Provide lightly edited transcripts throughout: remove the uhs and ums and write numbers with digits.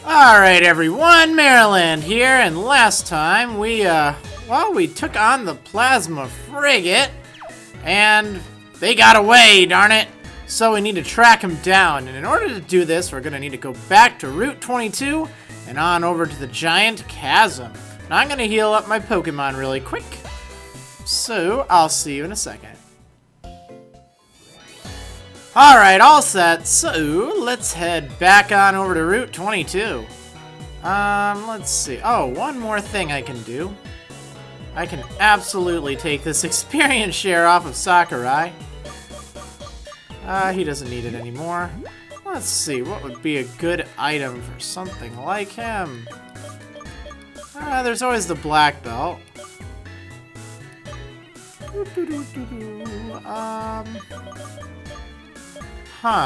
Alright everyone, Marriland here, and last time we took on the Plasma Frigate, and they got away, darn it! So we need to track them down, and in order to do this, we're gonna need to go back to Route 22, and on over to the Giant Chasm. Now I'm gonna heal up my Pokemon really quick, so I'll see you in a second. Alright, all set, so let's head back on over to Route 22. Let's see. Oh, one more thing I can do. I can absolutely take this experience share off of Sakurai. He doesn't need it anymore. Let's see, what would be a good item for something like him? There's always the black belt.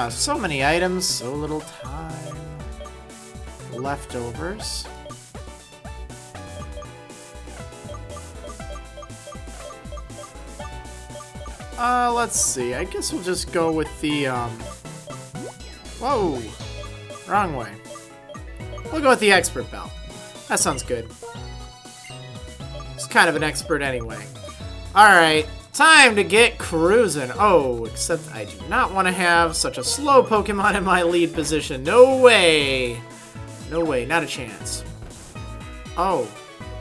So many items, so little time. Leftovers. Let's see. I guess we'll just go with the, Whoa! Wrong way. We'll go with the expert belt. That sounds good. He's kind of an expert anyway. Alright. Time to get cruising. Oh, except I do not want to have such a slow Pokemon in my lead position. No way. No way, not a chance. Oh,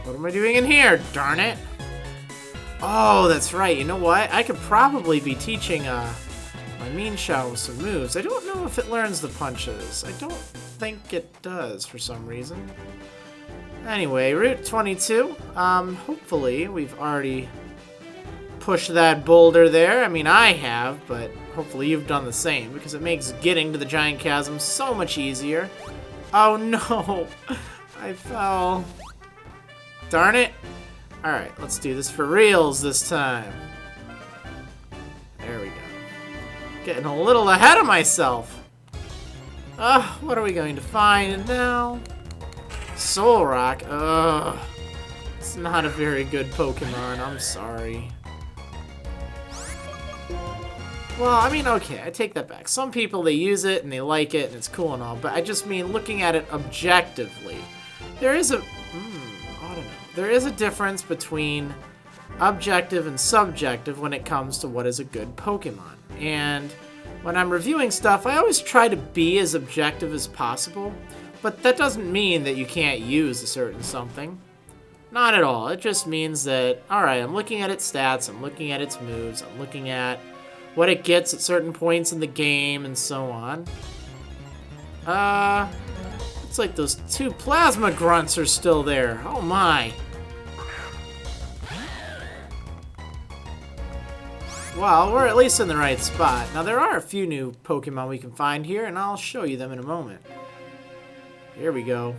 what am I doing in here? Darn it. Oh, that's right. You know what? I could probably be teaching my Mean Shao some moves. I don't know if it learns the punches. I don't think it does for some reason. Anyway, Route 22. Hopefully we've already push that boulder there. I mean, I have, but hopefully you've done the same, because it makes getting to the Giant Chasm so much easier. Oh no! I fell. Darn it! Alright, let's do this for reals this time. There we go. Getting a little ahead of myself. What are we going to find now? Soul Rock. Ugh. It's not a very good Pokemon, I'm sorry. Well, I mean, okay, I take that back. Some people, they use it and they like it and it's cool and all, but I just mean looking at it objectively. There is a, I don't know. There is a difference between objective and subjective when it comes to what is a good Pokemon. And when I'm reviewing stuff, I always try to be as objective as possible, but that doesn't mean that you can't use a certain something. Not at all. It just means that, alright, I'm looking at its stats, I'm looking at its moves, I'm looking at what it gets at certain points in the game, and so on. Looks like those two plasma grunts are still there. Oh my. Well, we're at least in the right spot. Now, there are a few new Pokemon we can find here, and I'll show you them in a moment. Here we go.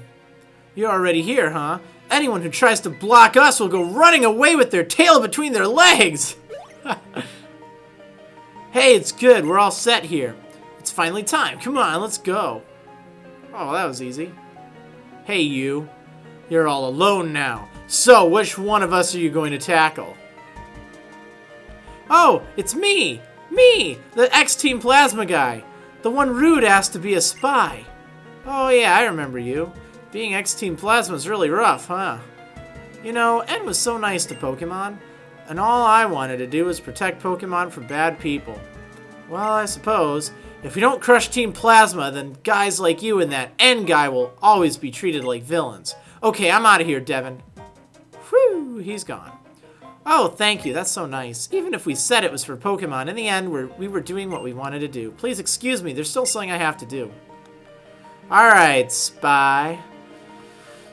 You're already here, huh? Anyone who tries to block us will go running away with their tail between their legs! Hey, it's good. We're all set here. It's finally time. Come on, let's go. Oh, that was easy. Hey, you. You're all alone now. So, which one of us are you going to tackle? Oh, it's me! Me! The X-Team Plasma guy. The one Rude asked to be a spy. Oh, yeah, I remember you. Being X-Team Plasma is really rough, huh? You know, N was so nice to Pokemon. And all I wanted to do was protect Pokemon from bad people. Well, I suppose, if we don't crush Team Plasma, then guys like you and that N guy will always be treated like villains. Okay, I'm out of here, Devin. Whew, he's gone. Oh, thank you, that's so nice. Even if we said it was for Pokemon, in the end, we were doing what we wanted to do. Please excuse me, there's still something I have to do. Alright, Spy.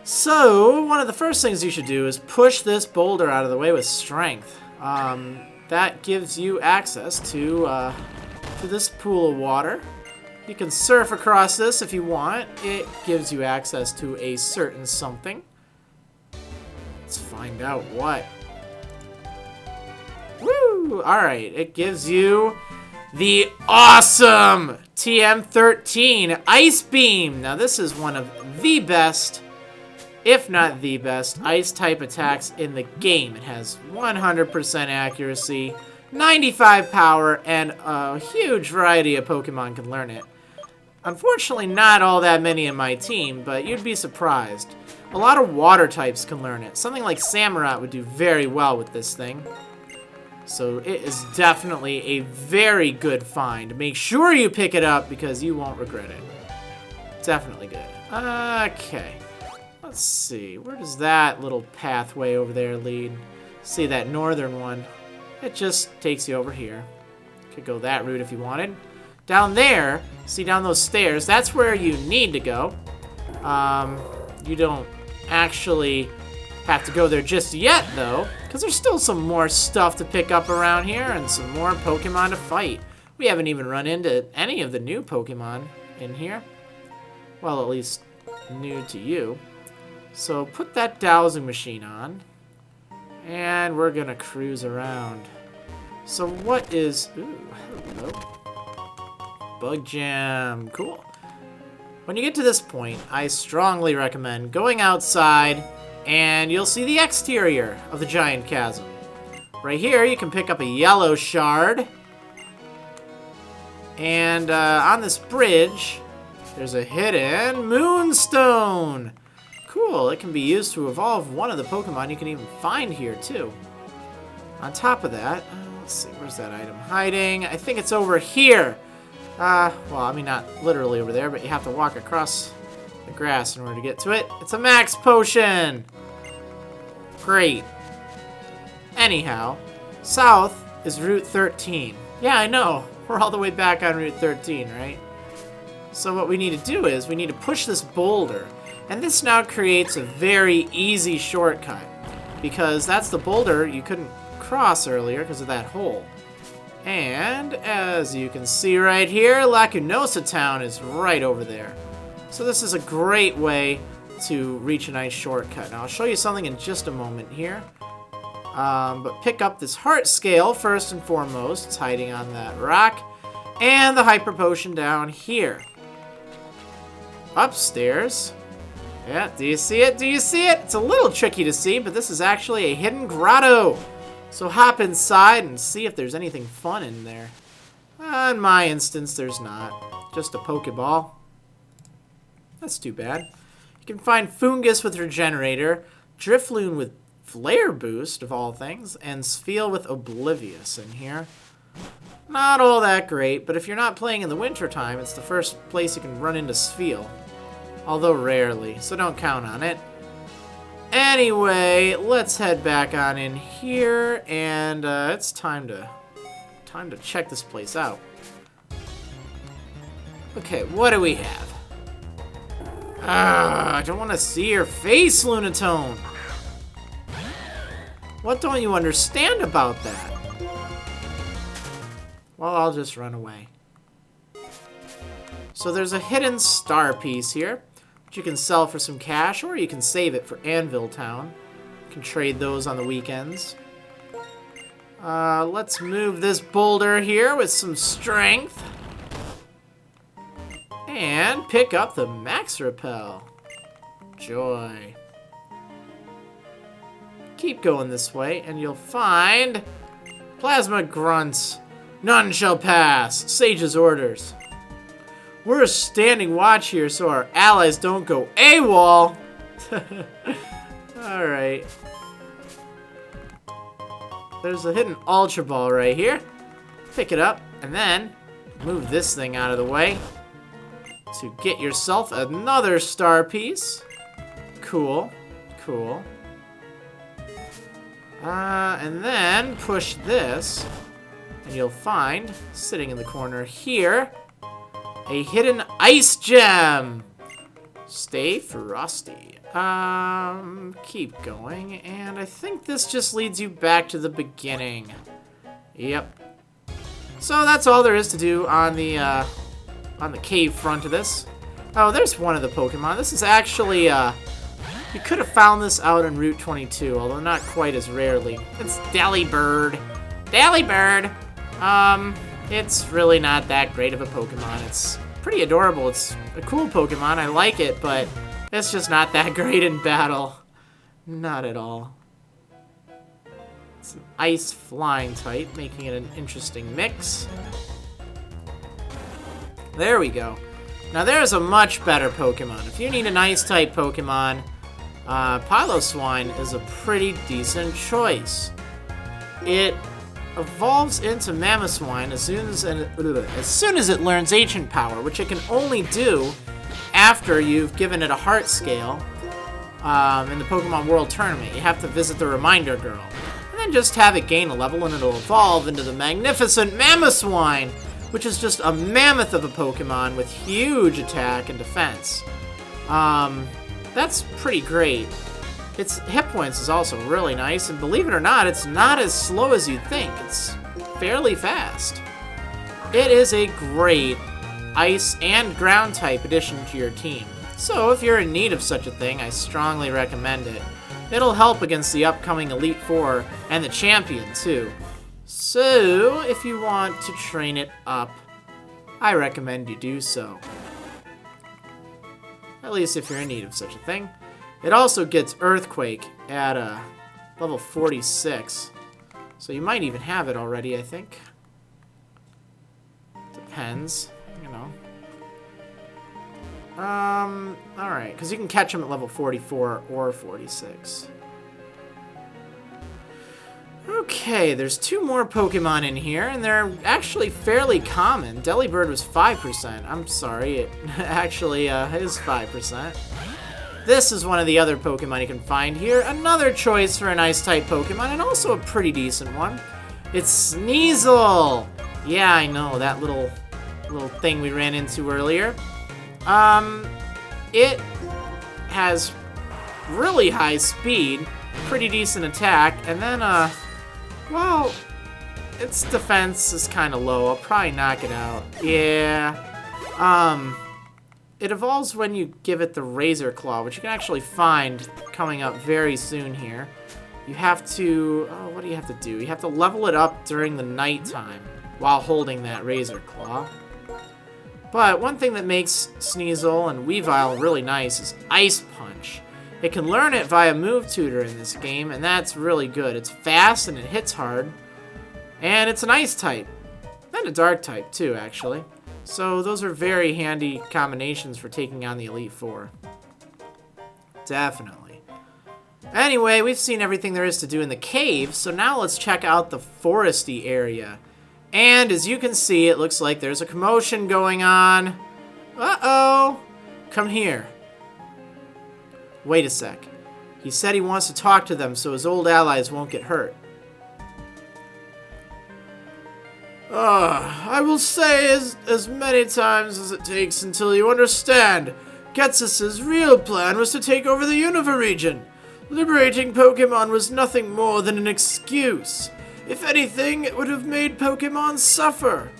So, one of the first things you should do is push this boulder out of the way with strength. That gives you access to this pool of water. You can surf across this if you want. It gives you access to a certain something. Let's find out what. Woo! Alright, it gives you the awesome TM13 Ice Beam. Now, this is one of the best, if not the best, ice-type attacks in the game. It has 100% accuracy, 95 power, and a huge variety of Pokemon can learn it. Unfortunately, not all that many in my team, but you'd be surprised. A lot of water types can learn it. Something like Samurott would do very well with this thing. So it is definitely a very good find. Make sure you pick it up because you won't regret it. Definitely good. Okay. Let's see. Where does that little pathway over there lead? See that northern one. It just takes you over here. Could go that route if you wanted. Down there, see down those stairs, that's where you need to go. You don't actually have to go there just yet, though, because there's still some more stuff to pick up around here and some more Pokemon to fight. We haven't even run into any of the new Pokemon in here. Well, at least new to you. So put that dowsing machine on, and we're gonna cruise around. So what is... Ooh, hello. Bug Jam. Cool. When you get to this point, I strongly recommend going outside, and you'll see the exterior of the Giant Chasm. Right here, you can pick up a yellow shard. And on this bridge, there's a hidden Moonstone. Cool, it can be used to evolve one of the Pokemon you can even find here, too. On top of that, let's see, where's that item hiding? I think it's over here. Well, I mean, not literally over there, but you have to walk across the grass in order to get to it. It's a max potion! Great. Anyhow, south is Route 13. Yeah, I know. We're all the way back on Route 13, right? So what we need to do is we need to push this boulder. And this now creates a very easy shortcut. Because that's the boulder you couldn't cross earlier because of that hole. And as you can see right here, Lacunosa Town is right over there. So this is a great way to reach a nice shortcut. Now I'll show you something in just a moment here. But pick up this heart scale first and foremost. It's hiding on that rock. And the hyper potion down here. Upstairs. Yeah, do you see it? Do you see it? It's a little tricky to see, but this is actually a hidden grotto. So hop inside and see if there's anything fun in there. In my instance, there's not. Just a Pokeball. That's too bad. You can find Fungus with Regenerator, Drifloon with Flare Boost, of all things, and Spheal with Oblivious in here. Not all that great, but if you're not playing in the wintertime, it's the first place you can run into Spheal. Although rarely, so don't count on it. Anyway, let's head back on in here, and it's time to check this place out. Okay, what do we have? I don't want to see your face, Lunatone. What don't you understand about that? Well, I'll just run away. So there's a hidden star piece here, which you can sell for some cash, or you can save it for Anvil Town. You can trade those on the weekends. Let's move this boulder here with some strength. And pick up the Max Repel. Joy. Keep going this way, and you'll find Plasma Grunts. None shall pass. Sage's orders. We're standing watch here so our allies don't go AWOL. Alright. There's a hidden Ultra Ball right here. Pick it up, and then move this thing out of the way to get yourself another star piece. Cool. Cool. And then push this, and you'll find, sitting in the corner here, a hidden Ice Gem. Stay frosty. Keep going, and I think this just leads you back to the beginning. Yep. So that's all there is to do on the cave front of this. Oh, there's one of the Pokemon. This is actually, you could have found this out on Route 22, although not quite as rarely. It's Delibird. Delibird! It's really not that great of a Pokemon. It's pretty adorable. It's a cool Pokemon. I like it, but it's just not that great in battle. Not at all. It's an ice flying type, making it an interesting mix. There we go. Now there's a much better Pokemon. If you need an Ice-type Pokemon, Piloswine is a pretty decent choice. It evolves into Mamoswine as soon as it learns Ancient Power, which it can only do after you've given it a Heart Scale in the Pokemon World Tournament. You have to visit the Reminder Girl. And then just have it gain a level and it'll evolve into the magnificent Mamoswine, which is just a mammoth of a Pokemon with huge attack and defense. That's pretty great. Its hit points is also really nice, and believe it or not, it's not as slow as you'd think. It's fairly fast. It is a great Ice and Ground type addition to your team. So if you're in need of such a thing, I strongly recommend it. It'll help against the upcoming Elite Four and the Champion too. So if you want to train it up, I recommend you do so. At least if you're in need of such a thing. It also gets Earthquake at level 46. So you might even have it already, I think. Depends, you know. Alright, because you can catch them at level 44 or 46. Okay, there's 2 more Pokemon in here, and they're actually fairly common. Delibird was 5%. I'm sorry, it actually is 5%. This is one of the other Pokemon you can find here. Another choice for an Ice-type Pokemon, and also a pretty decent one. It's Sneasel! Yeah, I know, that little thing we ran into earlier. It has really high speed, pretty decent attack, and then, well, its defense is kind of low. I'll probably knock it out. Yeah. It evolves when you give it the Razor Claw, which you can actually find coming up very soon here. You have to... oh, what do you have to do? You have to level it up during the nighttime while holding that Razor Claw. But one thing that makes Sneasel and Weavile really nice is Ice Punch. It can learn it via Move Tutor in this game, and that's really good. It's fast and it hits hard. And it's an Ice type. And a Dark type too, actually. So those are very handy combinations for taking on the Elite Four. Definitely. Anyway, we've seen everything there is to do in the cave, so now let's check out the foresty area. And as you can see, it looks like there's a commotion going on. Uh-oh! Come here. Wait a sec. He said he wants to talk to them so his old allies won't get hurt. I will say as many times as it takes until you understand. Ghetsis' real plan was to take over the Unova region. Liberating Pokemon was nothing more than an excuse. If anything, it would have made Pokemon suffer.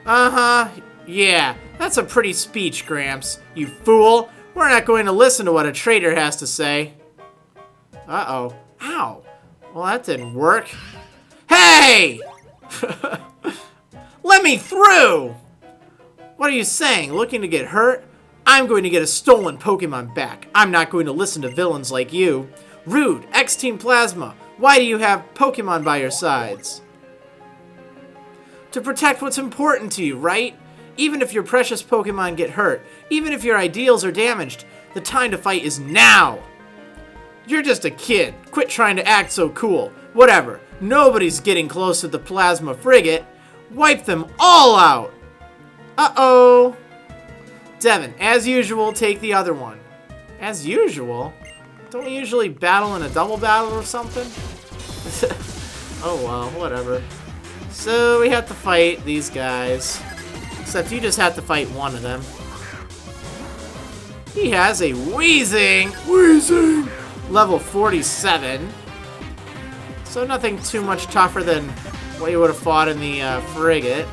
Uh-huh. Yeah, that's a pretty speech, Gramps. You fool. We're not going to listen to what a traitor has to say. Uh-oh. Ow. Well, that didn't work. Hey! Let me through! What are you saying? Looking to get hurt? I'm going to get a stolen Pokemon back. I'm not going to listen to villains like you. Rude, X-Team Plasma. Why do you have Pokemon by your sides? To protect what's important to you, right? Even if your precious Pokemon get hurt, even if your ideals are damaged, the time to fight is now! You're just a kid. Quit trying to act so cool. Whatever. Nobody's getting close to the Plasma Frigate. Wipe them all out! Uh-oh! Devin, as usual, take the other one. As usual? Don't we usually battle in a double battle or something? Oh well, whatever. So we have to fight these guys. Except you just have to fight one of them. He has a Weezing! Weezing! Level 47. So nothing too much tougher than what you would have fought in the Frigate.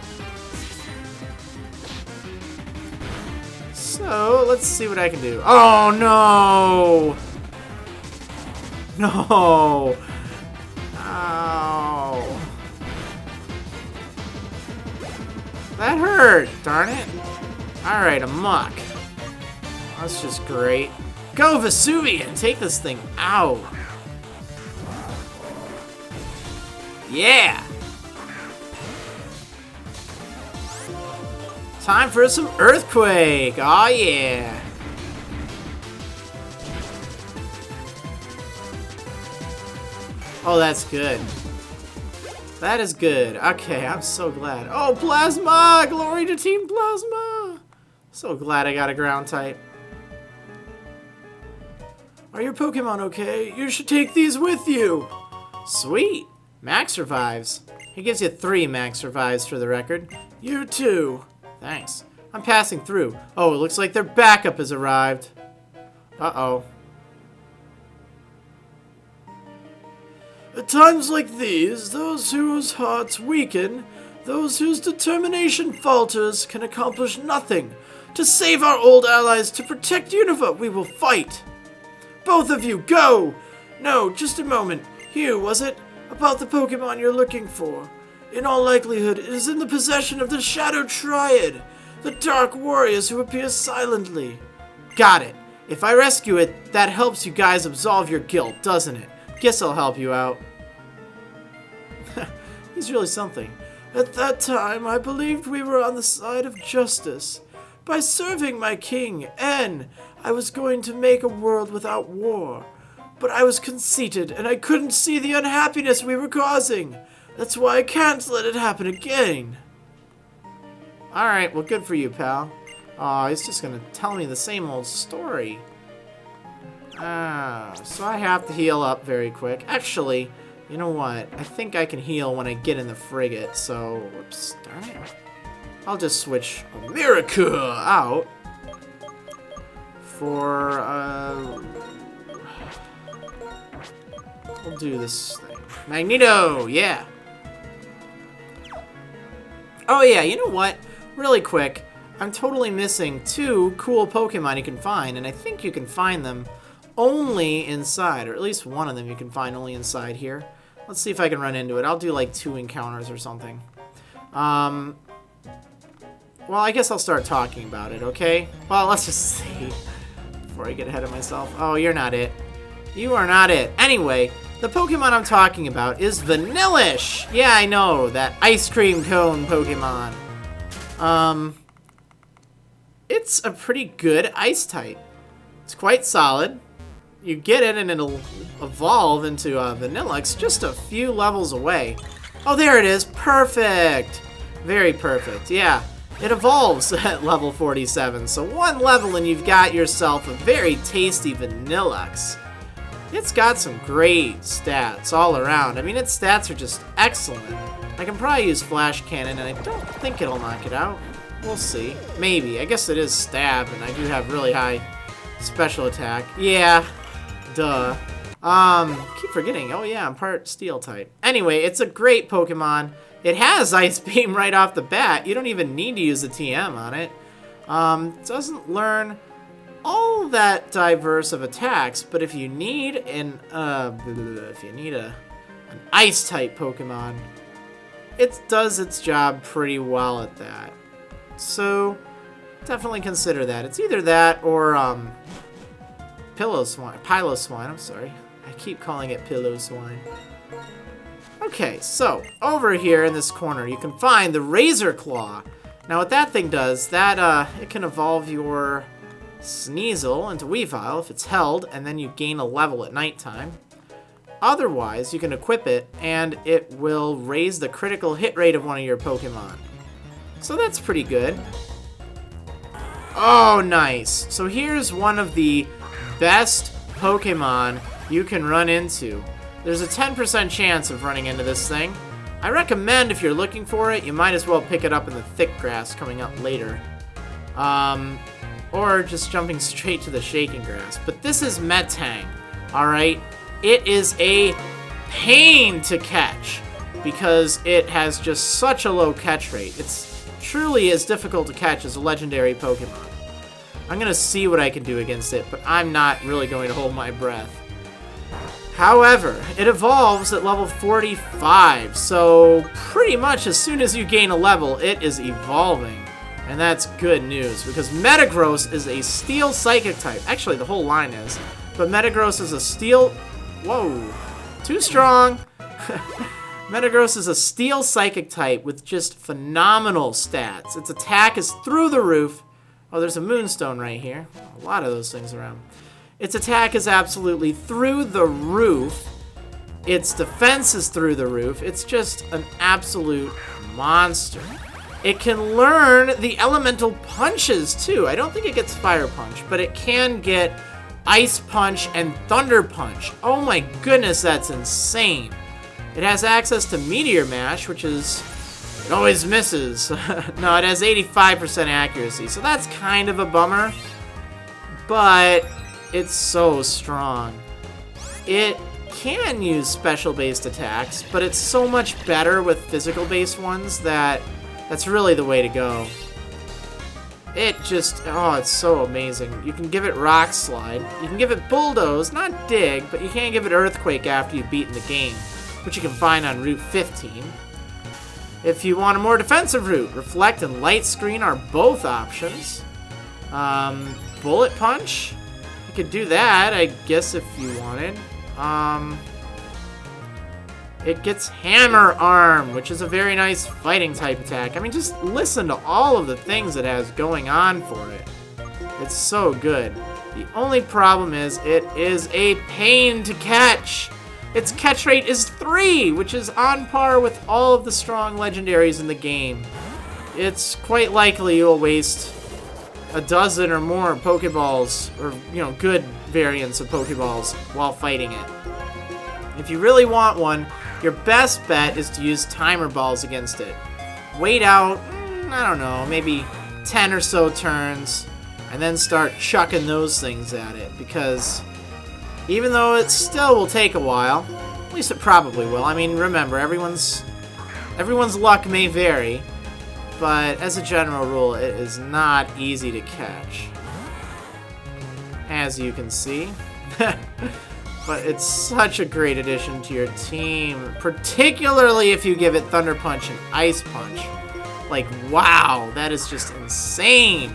So, let's see what I can do. Oh, no! No! Ow. That hurt, darn it. Alright, a muck. That's just great. Go, Vesuvian! Take this thing out! Yeah! Time for some Earthquake! Aw, yeah! Oh, that's good. That is good. Okay, I'm so glad. Oh, Plasma! Glory to Team Plasma! So glad I got a ground type. Are your Pokemon okay? You should take these with you! Sweet! Max Revives. He gives you 3 Max Revives for the record. You too. Thanks. I'm passing through. Oh, it looks like their backup has arrived. Uh-oh. At times like these, those whose hearts weaken, those whose determination falters, can accomplish nothing. To save our old allies, to protect Unova, we will fight. Both of you, go! No, just a moment. Hugh, was it? About the Pokemon you're looking for. In all likelihood, it is in the possession of the Shadow Triad, the Dark Warriors who appear silently. Got it. If I rescue it, that helps you guys absolve your guilt, doesn't it? Guess I'll help you out. He's really something. At that time, I believed we were on the side of justice. By serving my king, N, I was going to make a world without war. But I was conceited, and I couldn't see the unhappiness we were causing. That's why I can't let it happen again. Alright, well, good for you, pal. Aw, he's just gonna tell me the same old story. So I have to heal up very quick. Actually, you know what? I think I can heal when I get in the frigate, so... Whoops, darn it. I'll just switch America out for, we'll do this thing. Magneto! Yeah! Oh yeah, you know what? Really quick, I'm totally missing 2 cool Pokemon you can find, and I think you can find them only inside, or at least one of them you can find only inside here. Let's see if I can run into it. I'll do like 2 encounters or something. Well, I guess I'll start talking about it, okay? Well, let's just see before I get ahead of myself. Oh, you're not it. You are not it. Anyway, the Pokemon I'm talking about is Vanillish. Yeah, I know, that ice cream cone Pokemon. It's a pretty good ice type. It's quite solid. You get it and it'll evolve into Vanilluxe just a few levels away. Oh, there it is. Perfect. Very perfect. Yeah. It evolves at level 47, so 1 level and you've got yourself a very tasty Vanilluxe. It's got some great stats all around. I mean, its stats are just excellent. I can probably use Flash Cannon, and I don't think it'll knock it out. We'll see. Maybe. I guess it is Stab, and I do have really high special attack. Yeah. Duh. Keep forgetting. Oh yeah, I'm part Steel type. Anyway, it's a great Pokemon. It has Ice Beam right off the bat. You don't even need to use a TM on it. Doesn't learn all that diverse of attacks, but if you need an Ice type Pokemon, it does its job pretty well at that. So definitely consider that. It's either that or Piloswine, I'm sorry. I keep calling it Piloswine. Okay, so over here in this corner, you can find the Razor Claw. Now, what that thing does, that it can evolve your Sneasel into Weavile if it's held, and then you gain a level at nighttime. Otherwise, you can equip it, and it will raise the critical hit rate of one of your Pokemon. So that's pretty good. Oh, nice. So here's one of the best Pokemon you can run into. There's a 10% chance of running into this thing. I recommend if you're looking for it, you might as well pick it up in the thick grass coming up later. Or just jumping straight to the shaking grass. But this is Metang, alright? It is a pain to catch because it has just such a low catch rate. It's truly as difficult to catch as a legendary Pokemon. I'm gonna see what I can do against it, but I'm not really going to hold my breath. However, it evolves at level 45, so pretty much as soon as you gain a level, it is evolving. And that's good news, because Metagross is a Steel Psychic type. Actually, the whole line is. But Metagross is a Steel... Whoa. Too strong. Metagross is a steel psychic type with just phenomenal stats. Its attack is through the roof. Oh, there's a Moonstone right here. A lot of those things around. Its attack is absolutely through the roof. Its defense is through the roof. It's just an absolute monster. It can learn the elemental punches too. I don't think it gets Fire Punch, but it can get Ice Punch and Thunder Punch. Oh my goodness, that's insane. It has access to Meteor Mash, which is... it always misses. No, it has 85% accuracy, so that's kind of a bummer. But it's so strong. It can use special-based attacks, but it's so much better with physical-based ones that that's really the way to go. It just, oh, it's so amazing. You can give it Rock Slide. You can give it Bulldoze, not Dig, but you can't give it Earthquake after you've beaten the game, which you can find on Route 15. If you want a more defensive route, Reflect and Light Screen are both options. Bullet Punch, you could do that, I guess, if you wanted. It gets Hammer Arm, which is a very nice fighting type attack. I mean, just listen to all of the things it has going on for it. It's so good. The only problem is it is a pain to catch. Its catch rate is 3, which is on par with all of the strong legendaries in the game. It's quite likely you'll waste a dozen or more Pokeballs, or, you know, good variants of Pokeballs while fighting it. If you really want one, your best bet is to use Timer Balls against it. Wait out, I don't know, maybe 10 or so turns, and then start chucking those things at it, because even though it still will take a while, at least it probably will. I mean, remember, everyone's luck may vary, but as a general rule, it is not easy to catch, as you can see. But it's such a great addition to your team, particularly if you give it Thunder Punch and Ice Punch. Like, wow, that is just insane.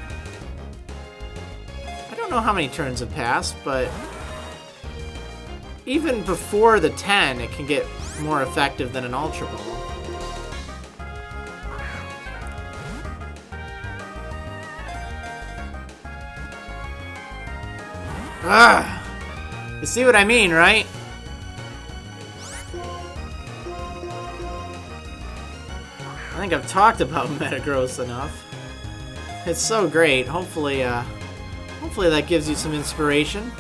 I don't know how many turns have passed, but even before the 10, it can get more effective than an Ultra Ball. Ugh! You see what I mean, right? I think I've talked about Metagross enough. It's so great. Hopefully that gives you some inspiration.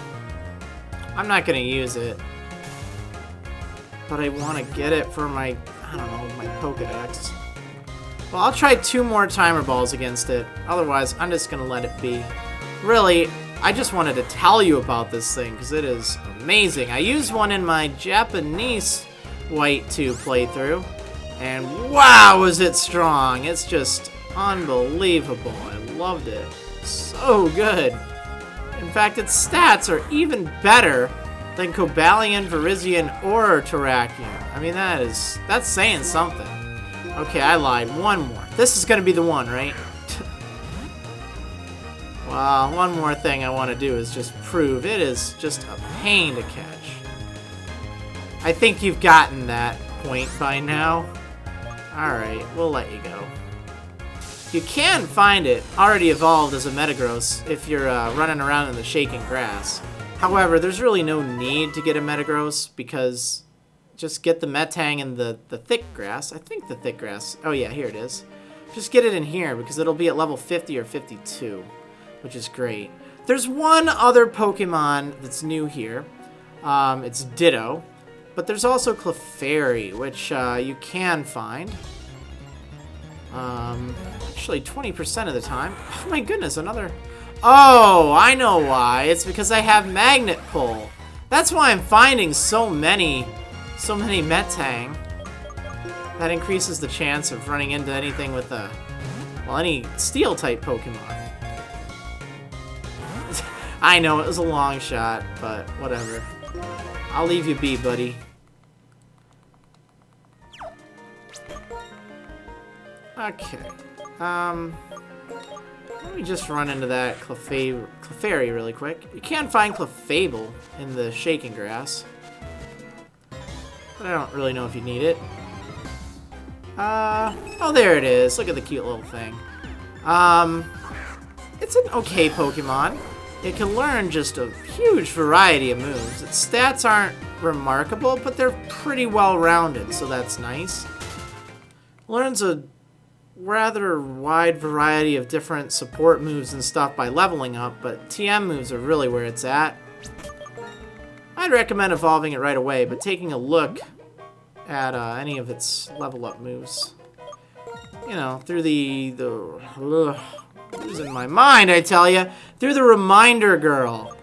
I'm not gonna use it, but I want to get it for my, I don't know, my Pokedex. Well, I'll try 2 more Timer Balls against it. Otherwise, I'm just gonna let it be. Really, I just wanted to tell you about this thing because it is amazing. I used one in my Japanese White 2 playthrough, and wow, was it strong. It's just unbelievable. I loved it. So good. In fact, its stats are even better than Cobalion, Virizion, or Terrakion. I mean, that's saying something. Okay, I lied. One more. This is going to be the one, right? Well, one more thing I want to do is just prove it is just a pain to catch. I think you've gotten that point by now. Alright, we'll let you go. You can find it already evolved as a Metagross if you're running around in the shaking grass. However, there's really no need to get a Metagross because just get the Metang in the thick grass. I think the thick grass. Oh yeah, here it is. Just get it in here because it'll be at level 50 or 52. Which is great. There's one other Pokemon that's new here. It's Ditto. But there's also Clefairy, which you can find. Actually, 20% of the time. Oh my goodness, another... Oh, I know why. It's because I have Magnet Pull. That's why I'm finding so many Metang. That increases the chance of running into anything with a... well, any Steel-type Pokemon. I know, it was a long shot, but whatever. I'll leave you be, buddy. Okay. Let me just run into that Clefairy really quick. You can find Clefable in the shaking grass, but I don't really know if you need it. Oh, there it is. Look at the cute little thing. It's an okay Pokemon. It can learn just a huge variety of moves. Its stats aren't remarkable, but they're pretty well-rounded, so that's nice. Learns a rather wide variety of different support moves and stuff by leveling up, but TM moves are really where it's at. I'd recommend evolving it right away, but taking a look at any of its level up moves. You know, through losing my mind, I tell ya. Through the Reminder Girl.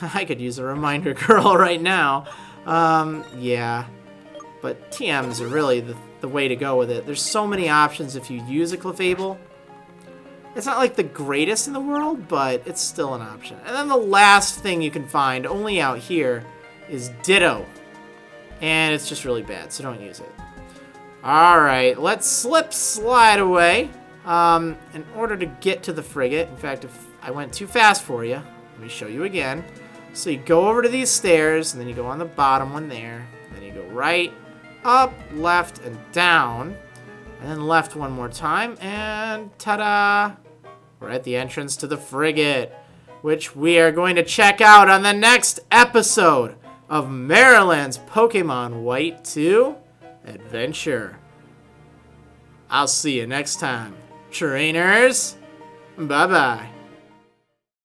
I could use a Reminder Girl right now. Yeah. But TMs are really the way to go with it. There's so many options if you use a Clefable. It's not like the greatest in the world, but it's still an option. And then the last thing you can find, only out here, is Ditto. And it's just really bad, so don't use it. Alright, let's slide away. In order to get to the Frigate, in fact, if I went too fast for you, let me show you again. So you go over to these stairs, and then you go on the bottom one there. Then you go right, up, left, and down. And then left one more time, and ta-da! We're at the entrance to the Frigate, which we are going to check out on the next episode of Marriland's Pokemon White 2 Adventure. I'll see you next time, trainers. Bye-bye.